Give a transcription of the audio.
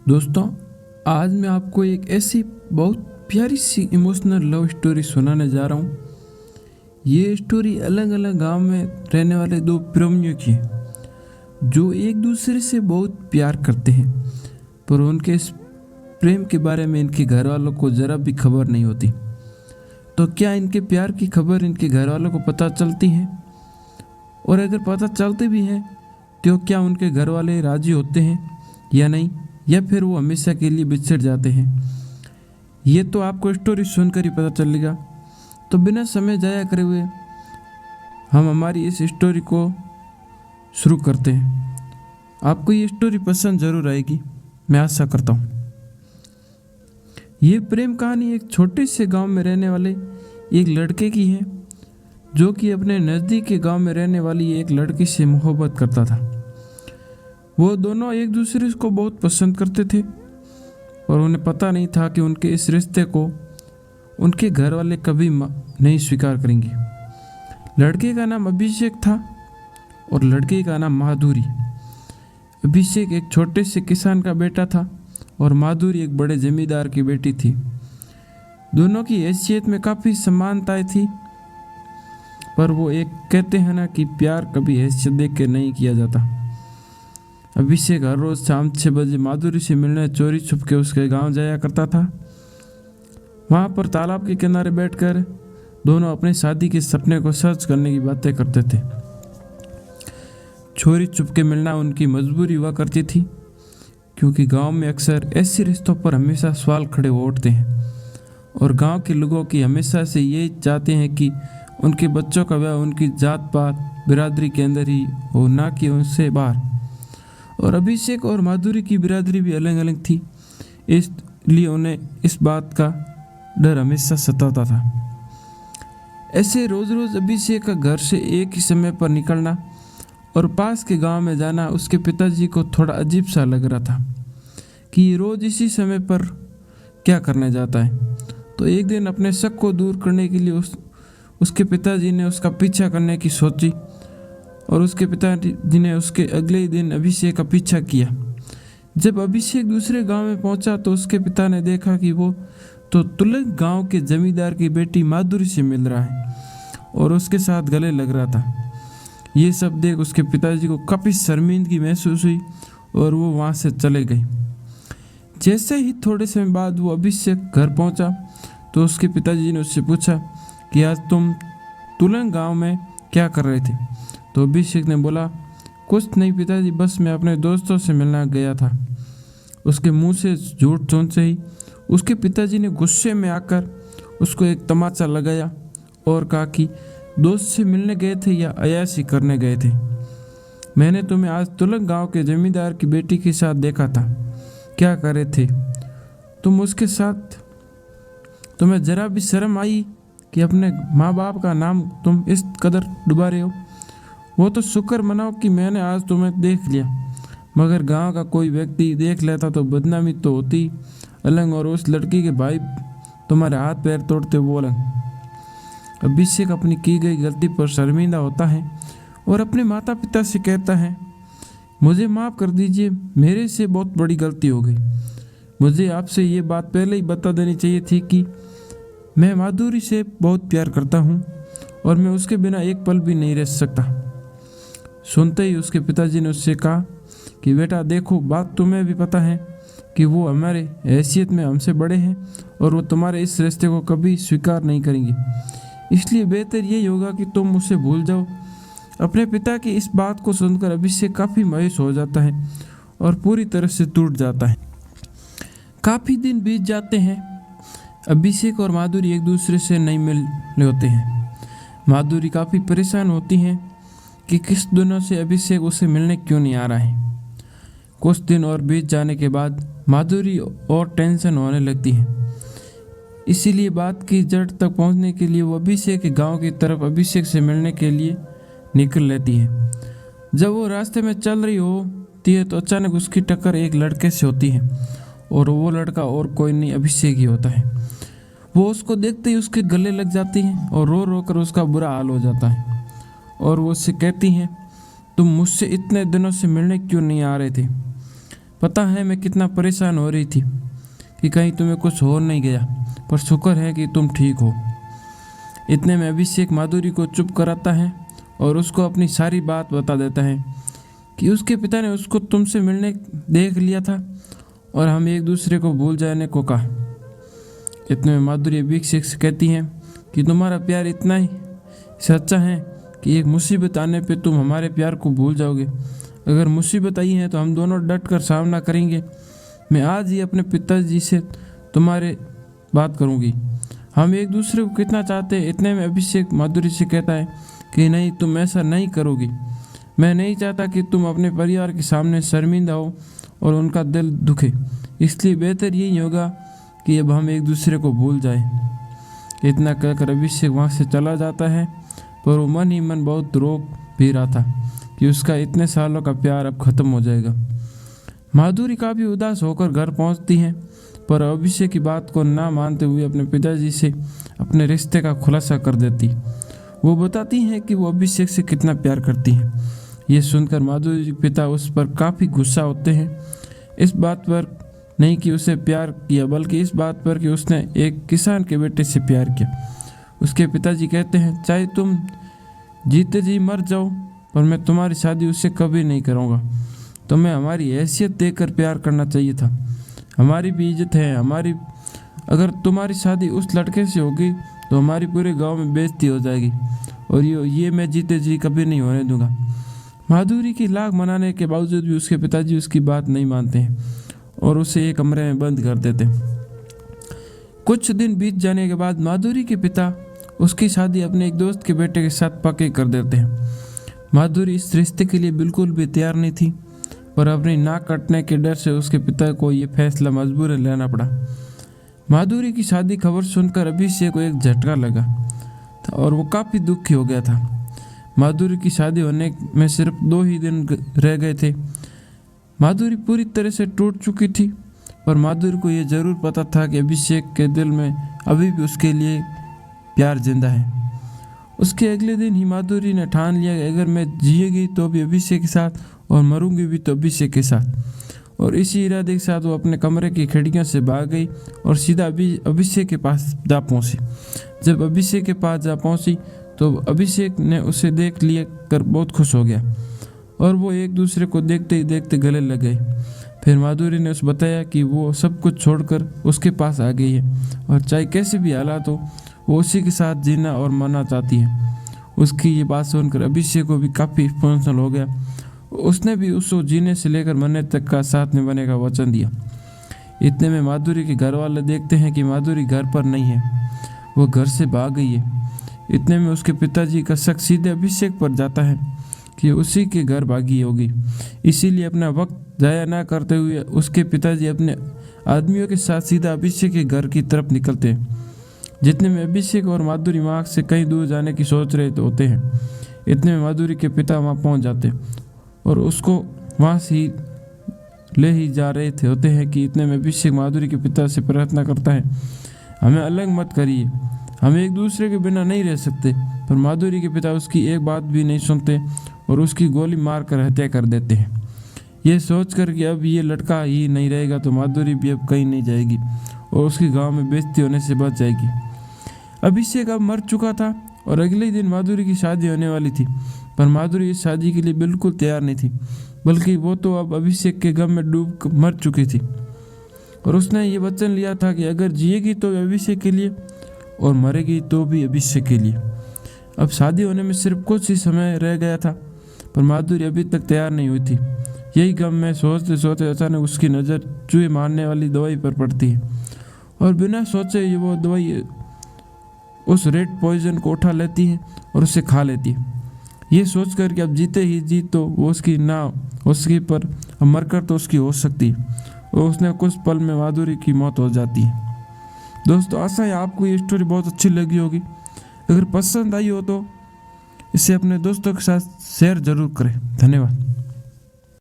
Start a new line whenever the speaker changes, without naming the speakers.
दोस्तों, आज मैं आपको एक ऐसी बहुत प्यारी सी इमोशनल लव स्टोरी सुनाने जा रहा हूँ। ये स्टोरी अलग अलग गांव में रहने वाले दो प्रेमियों की है जो एक दूसरे से बहुत प्यार करते हैं, पर उनके इस प्रेम के बारे में इनके घर वालों को ज़रा भी खबर नहीं होती। तो क्या इनके प्यार की खबर इनके घर वालों को पता चलती है? और अगर पता चलती भी है तो क्या उनके घर वाले राजी होते हैं या नहीं, या फिर वो हमेशा के लिए बिछड़ जाते हैं? ये तो आपको स्टोरी सुनकर ही पता चलेगा। तो बिना समय जाया करे हुए हम हमारी इस स्टोरी को शुरू करते हैं। आपको ये स्टोरी पसंद ज़रूर आएगी, मैं आशा करता हूँ। ये प्रेम कहानी एक छोटे से गांव में रहने वाले एक लड़के की है जो कि अपने नज़दीक के गांव में रहने वाली एक लड़की से मोहब्बत करता था। वो दोनों एक दूसरे को बहुत पसंद करते थे और उन्हें पता नहीं था कि उनके इस रिश्ते को उनके घर वाले कभी नहीं स्वीकार करेंगे। लड़के का नाम अभिषेक था और लड़की का नाम माधुरी। अभिषेक एक छोटे से किसान का बेटा था और माधुरी एक बड़े जमींदार की बेटी थी। दोनों की हैसियत में काफ़ी समानताएं थी, पर वो एक कहते हैं ना कि प्यार कभी हैसियत देख के नहीं किया जाता। अभिषेक हर रोज़ शाम 6 बजे माधुरी से मिलने चोरी छुप के उसके गांव जाया करता था। वहाँ पर तालाब के किनारे बैठकर दोनों अपने शादी के सपने को सच करने की बातें करते थे। चोरी छुप के मिलना उनकी मजबूरी हुआ करती थी, क्योंकि गांव में अक्सर ऐसे रिश्तों पर हमेशा सवाल खड़े हो उठते हैं और गांव के लोगों की हमेशा से यही चाहते हैं कि उनके बच्चों का ब्याह उनकी जात पात बिरादरी के अंदर ही हो, ना कि उनसे बाहर। और अभिषेक और माधुरी की बिरादरी भी अलग अलग थी, इसलिए उन्हें इस बात का डर हमेशा सताता था। ऐसे रोज़ रोज़ अभिषेक का घर से एक ही समय पर निकलना और पास के गांव में जाना उसके पिताजी को थोड़ा अजीब सा लग रहा था कि ये रोज़ इसी समय पर क्या करने जाता है। तो एक दिन अपने शक को दूर करने के लिए उसके पिताजी ने उसका पीछा करने की सोची और उसके पिताजी ने उसके अगले ही दिन अभिषेक का पीछा किया। जब अभिषेक दूसरे गांव में पहुंचा तो उसके पिता ने देखा कि वो तो तुलक गांव के जमींदार की बेटी माधुरी से मिल रहा है और उसके साथ गले लग रहा था। ये सब देख उसके पिताजी को काफ़ी शर्मिंदगी महसूस हुई और वो वहाँ से चले गए। जैसे ही थोड़े समय बाद वो अभिषेक घर पहुँचा तो उसके पिताजी ने उससे पूछा कि आज तुम तुलंग गांव में क्या कर रहे थे? तो अभिषेक ने बोला, कुछ नहीं पिताजी, बस मैं अपने दोस्तों से मिलना गया था। उसके मुंह से झूठ सुनते ही उसके पिताजी ने गुस्से में आकर उसको एक तमाचा लगाया और कहा कि दोस्त से मिलने गए थे या अय्याशी करने गए थे? मैंने तुम्हें आज तुलक गांव के जमींदार की बेटी के साथ देखा था। क्या कर रहे थे तुम उसके साथ? तुम्हें जरा भी शर्म आई कि अपने माँ बाप का नाम तुम इस कदर डुबा रहे हो? वो तो शुक्र मनाओ कि मैंने आज तुम्हें देख लिया, मगर गांव का कोई व्यक्ति देख लेता तो बदनामी तो होती अलग, और उस लड़की के भाई तुम्हारे हाथ पैर तोड़ते वो अलग। अभिषेक अपनी की गई गलती पर शर्मिंदा होता है और अपने माता पिता से कहता है, मुझे माफ़ कर दीजिए, मेरे से बहुत बड़ी गलती हो गई। मुझे आपसे ये बात पहले ही बता देनी चाहिए थी कि मैं माधुरी से बहुत प्यार करता हूँ और मैं उसके बिना एक पल भी नहीं रह सकता। सुनते ही उसके पिताजी ने उससे कहा कि बेटा देखो, बात तुम्हें भी पता है कि वो हमारे हैसियत में हमसे बड़े हैं और वो तुम्हारे इस रिश्ते को कभी स्वीकार नहीं करेंगे, इसलिए बेहतर यही होगा कि तुम उसे भूल जाओ। अपने पिता की इस बात को सुनकर अभिषेक काफ़ी मायूस हो जाता है और पूरी तरह से टूट जाता है। काफ़ी दिन बीत जाते हैं। अभिषेक और माधुरी एक दूसरे से नहीं मिल रहे होते हैं। माधुरी काफ़ी परेशान होती हैं कि किस दिनों से अभिषेक उसे मिलने क्यों नहीं आ रहा है। कुछ दिन और बीत जाने के बाद माधुरी और टेंशन होने लगती है, इसीलिए बात की जड़ तक पहुंचने के लिए वो अभिषेक के गांव की तरफ अभिषेक से मिलने के लिए निकल लेती है। जब वो रास्ते में चल रही होती है तो अचानक उसकी टक्कर एक लड़के से होती है और वो लड़का और कोई नहीं अभिषेक ही होता है। वो उसको देखते ही उसके गले लग जाती है और रो रो कर उसका बुरा हाल हो जाता है और वो उससे कहती हैं, तुम मुझसे इतने दिनों से मिलने क्यों नहीं आ रहे थे? पता है मैं कितना परेशान हो रही थी कि कहीं तुम्हें कुछ हो नहीं गया, पर शुक्र है कि तुम ठीक हो। इतने में अभिषेक माधुरी को चुप कराता है और उसको अपनी सारी बात बता देता है कि उसके पिता ने उसको तुमसे मिलने देख लिया था और हम एक दूसरे को भूल जाने को कहा। इतने में माधुरी अभिषेक से कहती है कि तुम्हारा प्यार इतना ही सच्चा है कि एक मुसीबत आने पे तुम हमारे प्यार को भूल जाओगे। अगर मुसीबत आई है तो हम दोनों डट कर सामना करेंगे। मैं आज ही अपने पिताजी से तुम्हारे बात करूंगी। हम एक दूसरे को कितना चाहते हैं। इतने में अभिषेक माधुरी से कहता है कि नहीं, तुम ऐसा नहीं करोगी। मैं नहीं चाहता कि तुम अपने परिवार के सामने शर्मिंदा हो और उनका दिल दुखे, इसलिए बेहतर यही होगा कि अब हम एक दूसरे को भूल जाएं। इतना कहकर अभिषेक वहाँ से चला जाता है, पर वो मन ही मन बहुत रो भी रहा था कि उसका इतने सालों का प्यार अब खत्म हो जाएगा। माधुरी काफ़ी उदास होकर घर पहुँचती है, पर अभिषेक की बात को ना मानते हुए अपने पिताजी से अपने रिश्ते का खुलासा कर देती। वो बताती हैं कि वो अभिषेक से कितना प्यार करती हैं। ये सुनकर माधुरी के पिता उस पर काफ़ी गुस्सा होते हैं। इस बात पर नहीं कि उसे प्यार किया, बल्कि इस बात पर कि उसने एक किसान के बेटे से प्यार किया। उसके पिताजी कहते हैं, चाहे तुम जीते जी मर जाओ, पर मैं तुम्हारी शादी उससे कभी नहीं करूँगा। तुम्हें हमारी हैसियत देखकर प्यार करना चाहिए था। हमारी भी इज्जत है। अगर तुम्हारी शादी उस लड़के से होगी तो हमारी पूरे गांव में बेइज्जती हो जाएगी, और ये मैं जीते जी कभी नहीं होने दूंगा। माधुरी की लाख मनाने के बावजूद भी उसके पिताजी उसकी बात नहीं मानते हैं और उसे एक कमरे में बंद कर देते हैं। कुछ दिन बीत जाने के बाद माधुरी के पिता उसकी शादी अपने एक दोस्त के बेटे के साथ पक्की कर देते हैं। माधुरी इस रिश्ते के लिए बिल्कुल भी तैयार नहीं थी, पर अपनी नाक कटने के डर से उसके पिता को ये फैसला मजबूरन लेना पड़ा। माधुरी की शादी खबर सुनकर अभिषेक को एक झटका लगा था और वो काफ़ी दुखी हो गया था। माधुरी की शादी होने में सिर्फ 2 ही दिन रह गए थे। माधुरी पूरी तरह से टूट चुकी थी, पर माधुरी को यह ज़रूर पता था कि अभिषेक के दिल में अभी भी उसके लिए प्यार जिंदा है। उसके अगले दिन ही माधुरी ने ठान लिया कि अगर मैं जिएगी तो भी अभिषेक के साथ और मरूंगी भी तो अभिषेक के साथ। और इसी इरादे के साथ वो अपने कमरे की खिड़कियों से भाग गई और सीधा अभिषेक के पास जा पहुंची। जब अभिषेक के पास जा पहुंची तो अभिषेक ने उसे देख लिया कर बहुत खुश हो गया और वो एक दूसरे को देखते ही देखते गले लग गए। फिर माधुरी ने उसे बताया कि वो सब कुछ छोड़कर उसके पास आ गई है और चाहे कैसे भी हालात हो वो उसी के साथ जीना और मरना चाहती है। उसकी ये बात सुनकर अभिषेक को भी काफ़ी इमोशनल हो गया। उसने भी उसको जीने से लेकर मरने तक का साथ निभाने का वचन दिया। इतने में माधुरी के घर वाले देखते हैं कि माधुरी घर पर नहीं है, वो घर से भाग गई है। इतने में उसके पिताजी का शक सीधे अभिषेक पर जाता है कि उसी के घर भागी होगी। इसीलिए अपना वक्त जाया ना करते हुए उसके पिताजी अपने आदमियों के साथ सीधा अभिषेक के घर की तरफ निकलते हैं। जितने में अभिषेक और माधुरी वहाँ से कहीं दूर जाने की सोच रहे होते हैं। इतने में माधुरी के पिता वहाँ पहुँच जाते और उसको वहाँ से ही ले ही जा रहे थे होते हैं कि इतने में अभिषेक माधुरी के पिता से प्रार्थना करता है, हमें अलग मत करिए, हम एक दूसरे के बिना नहीं रह सकते। पर माधुरी के पिता उसकी एक बात भी नहीं सुनते और उसकी गोली मारकर हत्या कर देते हैं। ये सोचकर कि अब ये लड़का ही नहीं रहेगा तो माधुरी भी अब कहीं नहीं जाएगी और उसकी गांव में बेइज्जती होने से बच जाएगी। अभिषेक अब मर चुका था और अगले दिन माधुरी की शादी होने वाली थी, पर माधुरी इस शादी के लिए बिल्कुल तैयार नहीं थी, बल्कि वो तो अब अभिषेक के गम में डूब मर चुकी थी और उसने ये वचन लिया था कि अगर जिएगी तो अभिषेक के लिए और मरेगी तो भी अभिषेक के लिए। अब शादी होने में सिर्फ कुछ ही समय रह गया था, पर माधुरी अभी तक तैयार नहीं हुई थी। यही गम में सोचते सोचते अचानक उसकी नज़र चूहे मारने वाली दवाई पर पड़ती है और बिना सोचे वो दवाई उस रेड पॉइजन को उठा लेती है और उसे खा लेती है। ये सोचकर कि अब जीते ही जी तो वो उसकी ना उसकी पर अब मरकर तो उसकी हो सकती है और उसने कुछ पल में माधुरी की मौत हो जाती है। दोस्तों, आशा है आपको ये स्टोरी बहुत अच्छी लगी होगी। अगर पसंद आई हो तो इसे अपने दोस्तों के साथ शेयर ज़रूर करें। धन्यवाद।